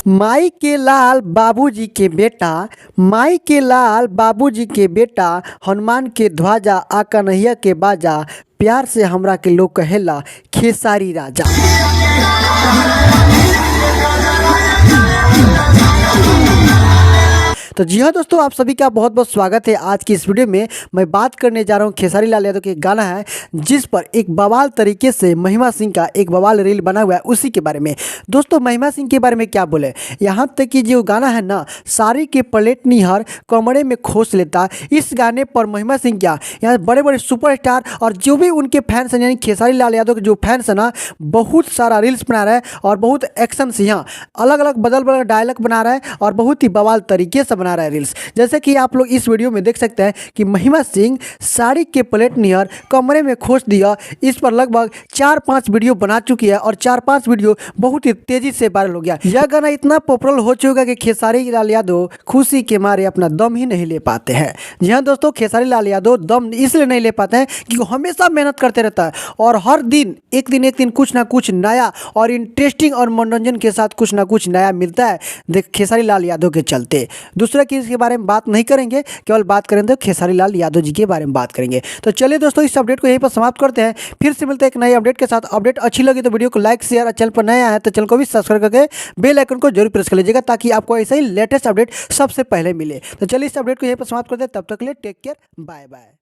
माई के लाल बाबूजी के बेटा, माई के लाल बाबूजी के बेटा, हनुमान के ध्वजा आ कन्हैया के बाजा, प्यार से हमरा के लोग कहेला खेसारी राजा। तो जी हाँ दोस्तों, आप सभी का बहुत बहुत स्वागत है। आज की इस वीडियो में मैं बात करने जा रहा हूँ खेसारी लाल यादव के गाना है जिस पर एक बवाल तरीके से महिमा सिंह का एक बवाल रील बना हुआ है, उसी के बारे में। दोस्तों महिमा सिंह के बारे में क्या बोले, यहाँ तक कि जो गाना है ना, साड़ी के पलेट निहर कमरे में खोस लेता, इस गाने पर महिमा सिंह क्या यहाँ बड़े बड़े सुपरस्टार और जो भी उनके फैंस हैं यानी खेसारी लाल यादव के जो फैंस हैं ना, बहुत सारा रील्स बना रहा है और बहुत एक्शन से यहाँ अलग अलग बदल डायलॉग बना रहा है और बहुत ही बवाल तरीके से बना रहा है रील्स। जैसे कि आप लोग इस वीडियो में देख सकते हैं कि महिमा सिंह साड़ी के प्लेट नियर कमरे में खोस दिया, इस पर लगभग 4-5 वीडियो बना चुकी है और 4-5 वीडियो बहुत ही तेजी से वायरल हो गया। यह गाना इतना पॉपुलर हो चुका कि खेसारी लाल यादव खुशी के मारे अपना दम ही नहीं ले पाते हैं। जी हाँ दोस्तों, खेसारी लाल यादव दम इसलिए नहीं ले पाते हैं कि वो हमेशा मेहनत करते रहता है और हर दिन एक दिन कुछ ना कुछ नया और इंटरेस्टिंग और मनोरंजन के साथ कुछ ना कुछ नया मिलता है देख खेसारी लाल यादव के चलते। दूसरा कि इसके बारे में बात नहीं करेंगे, केवल बात करेंगे तो खेसारी लाल यादव जी के बारे में बात करेंगे। तो चलिए दोस्तों, इस अपडेट को यहीं पर समाप्त करते हैं, फिर से मिलते हैं एक नए अपडेट के साथ। अपडेट अच्छी लगी तो वीडियो को लाइक शेयर और चैनल पर नया है तो चैनल को भी सब्सक्राइब करके बेल आइकन को जरूर प्रेस कर लीजिएगा ताकि आपको ऐसा ही लेटेस्ट अपडेट सबसे पहले मिले। तो चलिए इस अपडेट को यहीं पर समाप्त करते हैं, तब तक के लिए टेक केयर, बाय बाय।